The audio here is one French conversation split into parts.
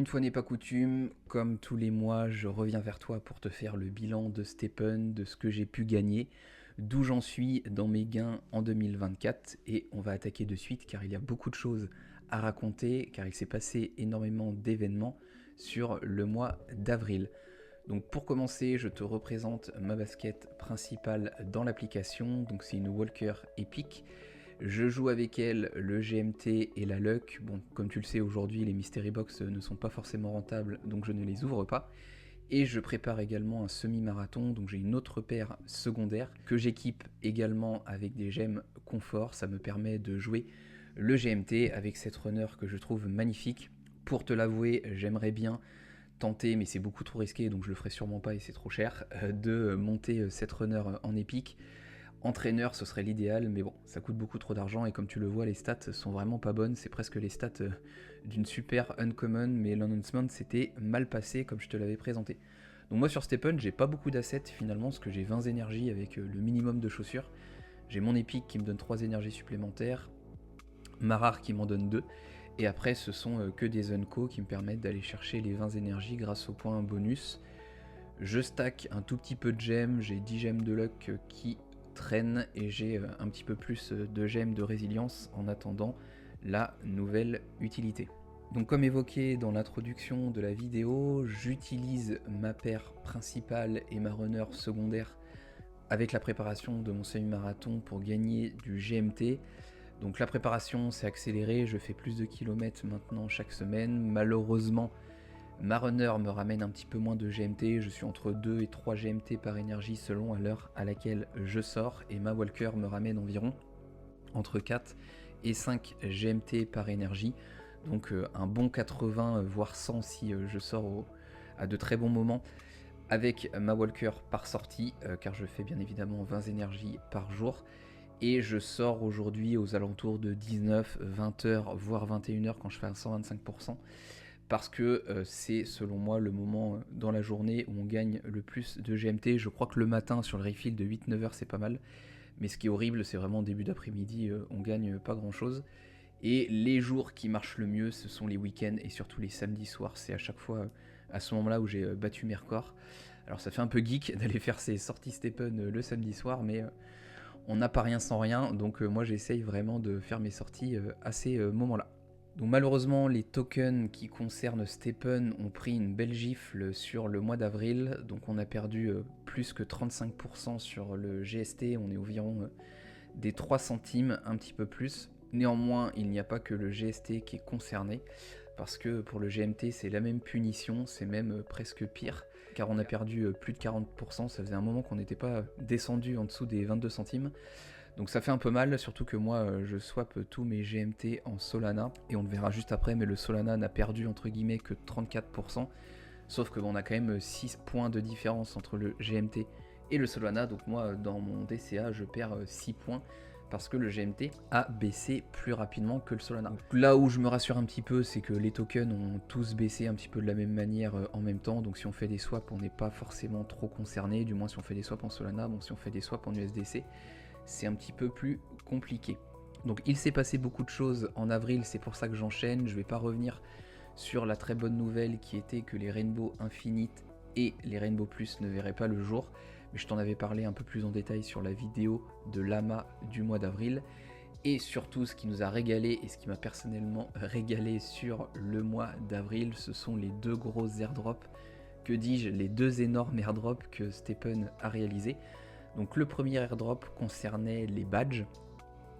Une fois n'est pas coutume, comme tous les mois, je reviens vers toi pour te faire le bilan de Stephen, de ce que j'ai pu gagner, d'où j'en suis dans mes gains en 2024, et on va attaquer de suite car il y a beaucoup de choses à raconter, car il s'est passé énormément d'événements sur le mois d'avril. Donc pour commencer, je te représente ma basket principale dans l'application, donc c'est une Walker Epic. Je joue avec elle le GMT et la Luck. Bon, comme tu le sais, aujourd'hui, les Mystery Box ne sont pas forcément rentables, donc je ne les ouvre pas. Et je prépare également un semi-marathon, donc j'ai une autre paire secondaire que j'équipe également avec des gemmes confort. Ça me permet de jouer le GMT avec cette runner que je trouve magnifique. Pour te l'avouer, j'aimerais bien tenter, mais c'est beaucoup trop risqué, donc je le ferai sûrement pas et c'est trop cher, de monter cette runner en épique. Entraîneur, ce serait l'idéal, mais bon, ça coûte beaucoup trop d'argent et comme tu le vois, les stats sont vraiment pas bonnes. C'est presque les stats d'une super uncommon, mais l'announcement s'était mal passé comme je te l'avais présenté. Donc moi sur Stephen, j'ai pas beaucoup d'assets finalement, parce que j'ai 20 énergies avec le minimum de chaussures. J'ai mon épique qui me donne 3 énergies supplémentaires, ma rare qui m'en donne 2, et après ce sont que des unco qui me permettent d'aller chercher les 20 énergies grâce au point bonus. Je stack un tout petit peu de gemmes, j'ai 10 gemmes de luck qui traînent et j'ai un petit peu plus de gemmes de résilience en attendant la nouvelle utilité. Donc comme évoqué dans l'introduction de la vidéo, j'utilise ma paire principale et ma runner secondaire avec la préparation de mon semi-marathon pour gagner du GMT. Donc la préparation s'est accélérée, je fais plus de kilomètres maintenant chaque semaine. Malheureusement, ma runner me ramène un petit peu moins de GMT, je suis entre 2 et 3 GMT par énergie selon à l'heure à laquelle je sors, et ma Walker me ramène environ entre 4 et 5 GMT par énergie, donc un bon 80 voire 100 si je sors à de très bons moments avec ma Walker par sortie, car je fais bien évidemment 20 énergies par jour. Et je sors aujourd'hui aux alentours de 19, 20 heures, voire 21 heures quand je fais un 125%. Parce que c'est selon moi le moment dans la journée où on gagne le plus de GMT. Je crois que le matin sur le refill de 8-9 heures c'est pas mal, mais ce qui est horrible c'est vraiment début d'après-midi, on gagne pas grand chose. Et les jours qui marchent le mieux ce sont les week-ends et surtout les samedis soirs, c'est à chaque fois à ce moment là où j'ai battu mes records. Alors ça fait un peu geek d'aller faire ces sorties Stephen le samedi soir, mais on n'a pas rien sans rien, donc moi j'essaye vraiment de faire mes sorties à ces moments-là. Donc malheureusement, les tokens qui concernent Stephen ont pris une belle gifle sur le mois d'avril, donc on a perdu plus que 35% sur le GST, on est environ des 3 centimes, un petit peu plus. Néanmoins, il n'y a pas que le GST qui est concerné, parce que pour le GMT, c'est la même punition, c'est même presque pire, car on a perdu plus de 40%, ça faisait un moment qu'on n'était pas descendu en dessous des 22 centimes. Donc ça fait un peu mal, surtout que moi je swap tous mes GMT en Solana, et on le verra juste après, mais le Solana n'a perdu entre guillemets que 34%, sauf que on a quand même 6 points de différence entre le GMT et le Solana, donc moi dans mon DCA je perds 6 points, parce que le GMT a baissé plus rapidement que le Solana. Donc là où je me rassure un petit peu, c'est que les tokens ont tous baissé un petit peu de la même manière en même temps, donc si on fait des swaps on n'est pas forcément trop concerné, du moins si on fait des swaps en Solana, bon si on fait des swaps en USDC, c'est un petit peu plus compliqué. Donc il s'est passé beaucoup de choses en avril, c'est pour ça que j'enchaîne, je vais pas revenir sur la très bonne nouvelle qui était que les Rainbow Infinite et les Rainbow Plus ne verraient pas le jour, mais je t'en avais parlé un peu plus en détail sur la vidéo de l'AMA du mois d'avril. Et surtout ce qui nous a régalé et ce qui m'a personnellement régalé sur le mois d'avril, ce sont les deux gros airdrops, que dis-je, les deux énormes airdrops que Stephen a réalisés. Donc le premier airdrop concernait les badges.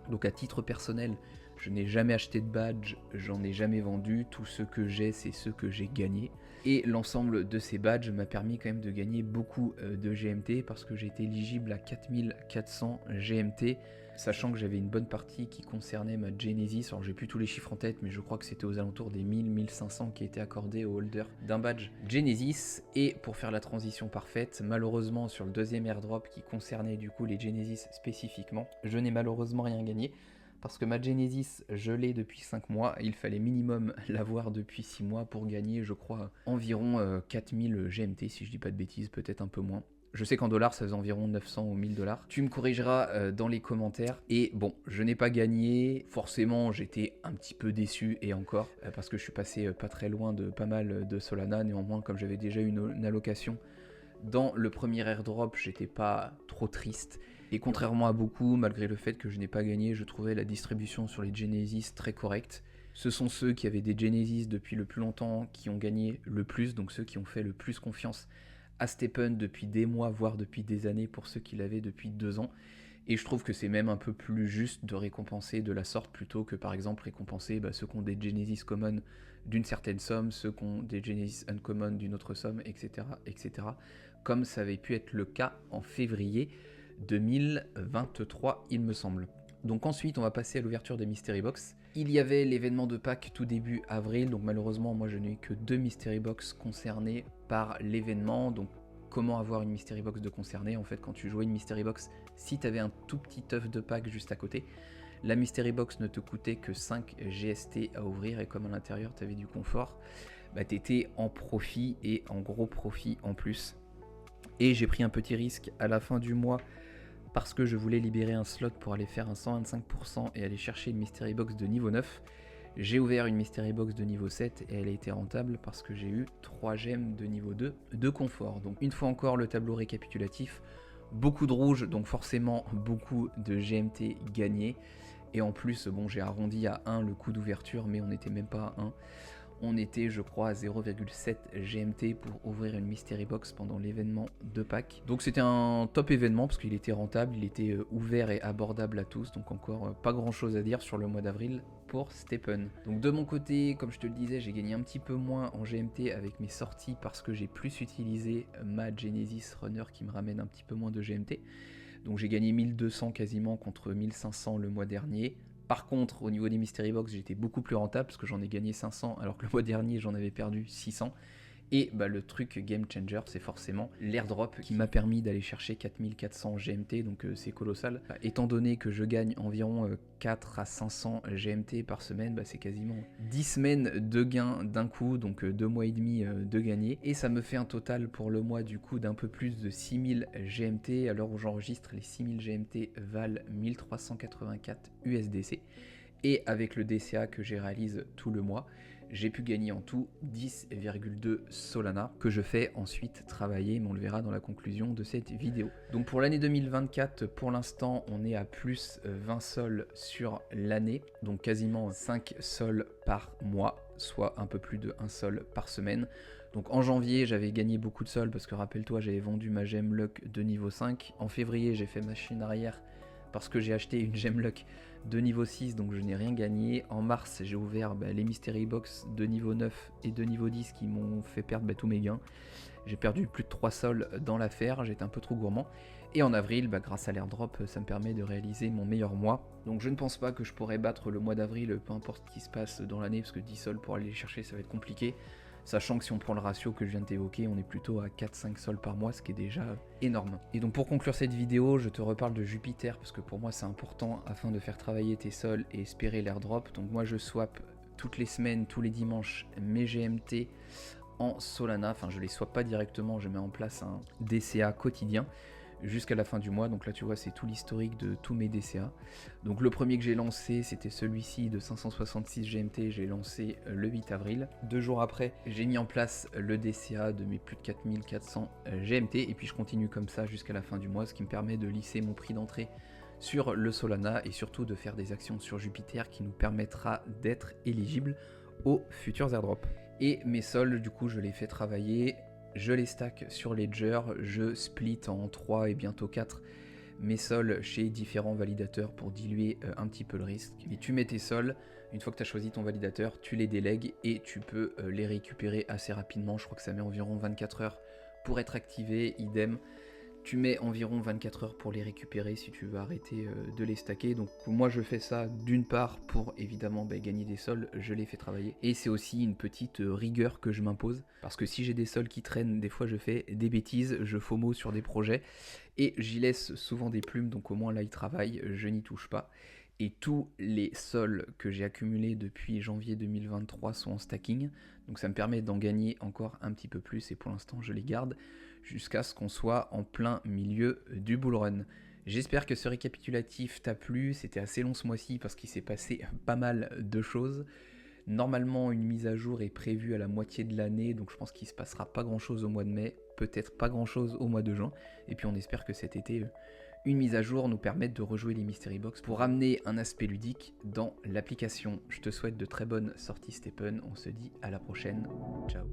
Donc à titre personnel, je n'ai jamais acheté de badge, j'en ai jamais vendu, tout ce que j'ai c'est ceux que j'ai gagnés. Et l'ensemble de ces badges m'a permis quand même de gagner beaucoup de GMT, parce que j'ai été éligible à 4400 GMT, sachant que j'avais une bonne partie qui concernait ma Genesis. Alors j'ai plus tous les chiffres en tête, mais je crois que c'était aux alentours des 1000-1500 qui étaient accordés au holder d'un badge Genesis. Et pour faire la transition parfaite, malheureusement sur le deuxième airdrop qui concernait du coup les Genesis spécifiquement, je n'ai malheureusement rien gagné, parce que ma Genesis, je l'ai depuis 5 mois, il fallait minimum l'avoir depuis 6 mois pour gagner, je crois, environ 4000 GMT, si je dis pas de bêtises, peut-être un peu moins. Je sais qu'en dollars, ça faisait environ 900 ou 1000 dollars. Tu me corrigeras dans les commentaires. Et bon, je n'ai pas gagné. Forcément, j'étais un petit peu déçu, et encore, parce que je suis passé pas très loin de pas mal de Solana. Néanmoins, comme j'avais déjà eu une allocation dans le premier airdrop, j'étais pas trop triste. Et contrairement à beaucoup, malgré le fait que je n'ai pas gagné, je trouvais la distribution sur les Genesis très correcte. Ce sont ceux qui avaient des Genesis depuis le plus longtemps qui ont gagné le plus, donc ceux qui ont fait le plus confiance à STEPN depuis des mois, voire depuis des années pour ceux qui l'avaient depuis 2 ans. Et je trouve que c'est même un peu plus juste de récompenser de la sorte plutôt que par exemple récompenser ceux qui ont des Genesis Common d'une certaine somme, ceux qui ont des Genesis Uncommon d'une autre somme, etc., etc. Comme ça avait pu être le cas en février 2023, il me semble. Donc ensuite, on va passer à l'ouverture des Mystery Box. Il y avait l'événement de Pâques tout début avril, donc malheureusement, moi je n'ai eu que 2 Mystery Box concernés par l'événement. Donc comment avoir une Mystery Box de concerné? En fait, quand tu jouais une Mystery Box, si tu avais un tout petit œuf de Pâques juste à côté, la Mystery Box ne te coûtait que 5 GST à ouvrir, et comme à l'intérieur tu avais du confort, tu étais en profit, et en gros profit en plus. Et j'ai pris un petit risque à la fin du mois parce que je voulais libérer un slot pour aller faire un 125% et aller chercher une Mystery Box de niveau 9. J'ai ouvert une Mystery Box de niveau 7 et elle a été rentable parce que j'ai eu 3 gemmes de niveau 2 de confort. Donc une fois encore le tableau récapitulatif, beaucoup de rouge, donc forcément beaucoup de GMT gagnés. Et en plus, bon, j'ai arrondi à 1 le coût d'ouverture, mais on n'était même pas à 1. On était, je crois, à 0,7 GMT pour ouvrir une Mystery Box pendant l'événement de Pâques. Donc c'était un top événement parce qu'il était rentable, il était ouvert et abordable à tous. Donc encore pas grand chose à dire sur le mois d'avril pour STEPN. Donc de mon côté, comme je te le disais, j'ai gagné un petit peu moins en GMT avec mes sorties parce que j'ai plus utilisé ma Genesis Runner qui me ramène un petit peu moins de GMT. Donc j'ai gagné 1200 quasiment contre 1500 le mois dernier. Par contre, au niveau des Mystery Box, j'étais beaucoup plus rentable parce que j'en ai gagné 500 alors que le mois dernier, j'en avais perdu 600. Et le truc game changer, c'est forcément l'airdrop qui m'a permis d'aller chercher 4400 GMT, donc c'est colossal. Étant donné que je gagne environ 4 à 500 GMT par semaine, c'est quasiment 10 semaines de gains d'un coup, donc 2 mois et demi de gagner. Et ça me fait un total pour le mois du coup d'un peu plus de 6000 GMT. À l'heure où j'enregistre, les 6000 GMT valent 1384 USDC. Et avec le DCA que j'ai réalise tout le mois, j'ai pu gagner en tout 10,2 Solana que je fais ensuite travailler, mais on le verra dans la conclusion de cette vidéo. Donc pour l'année 2024, pour l'instant, on est à plus 20 sols sur l'année, donc quasiment 5 sols par mois, soit un peu plus de 1 sol par semaine. Donc en janvier, j'avais gagné beaucoup de sols parce que rappelle-toi, j'avais vendu ma gemme luck de niveau 5. En février, j'ai fait machine arrière parce que j'ai acheté une gemme luck de niveau 6, donc je n'ai rien gagné. En mars, j'ai ouvert les Mystery Box de niveau 9 et de niveau 10 qui m'ont fait perdre tous mes gains. J'ai perdu plus de 3 sols dans l'affaire, j'étais un peu trop gourmand. Et en avril, grâce à l'airdrop, ça me permet de réaliser mon meilleur mois. Donc je ne pense pas que je pourrais battre le mois d'avril, peu importe ce qui se passe dans l'année, parce que 10 sols pour aller les chercher, ça va être compliqué. Sachant que si on prend le ratio que je viens de t'évoquer, on est plutôt à 4-5 sols par mois, ce qui est déjà énorme. Et donc pour conclure cette vidéo, je te reparle de Jupiter, parce que pour moi c'est important afin de faire travailler tes sols et espérer l'airdrop. Donc moi je swap toutes les semaines, tous les dimanches, mes GMT en Solana. Enfin je les swap pas directement, je mets en place un DCA quotidien jusqu'à la fin du mois. Donc là tu vois, c'est tout l'historique de tous mes DCA. Donc le premier que j'ai lancé, c'était celui-ci de 566 GMT, j'ai lancé le 8 avril. 2 jours après, j'ai mis en place le DCA de mes plus de 4400 GMT, et puis je continue comme ça jusqu'à la fin du mois, ce qui me permet de lisser mon prix d'entrée sur le Solana et surtout de faire des actions sur Jupiter qui nous permettra d'être éligible aux futurs airdrops. Et mes sols, du coup, je les fais travailler. Je les stack sur Ledger, je split en 3 et bientôt 4 mes sols chez différents validateurs pour diluer un petit peu le risque. Et tu mets tes sols, une fois que tu as choisi ton validateur, tu les délègues et tu peux les récupérer assez rapidement. Je crois que ça met environ 24 heures pour être activé, idem. Tu mets environ 24 heures pour les récupérer si tu veux arrêter de les stacker. Donc moi je fais ça d'une part pour évidemment gagner des sols, je les fais travailler. Et c'est aussi une petite rigueur que je m'impose. Parce que si j'ai des sols qui traînent, des fois je fais des bêtises, je FOMO sur des projets. Et j'y laisse souvent des plumes, donc au moins là ils travaillent, je n'y touche pas. et tous les sols que j'ai accumulés depuis janvier 2023 sont en stacking, donc ça me permet d'en gagner encore un petit peu plus, et pour l'instant je les garde jusqu'à ce qu'on soit en plein milieu du bull run. J'espère que ce récapitulatif t'a plu, c'était assez long ce mois-ci parce qu'il s'est passé pas mal de choses. Normalement, une mise à jour est prévue à la moitié de l'année, donc je pense qu'il ne se passera pas grand-chose au mois de mai, peut-être pas grand-chose au mois de juin, et puis on espère que cet été, une mise à jour nous permette de rejouer les Mystery Box pour amener un aspect ludique dans l'application. Je te souhaite de très bonnes sorties Stephen, on se dit à la prochaine, ciao.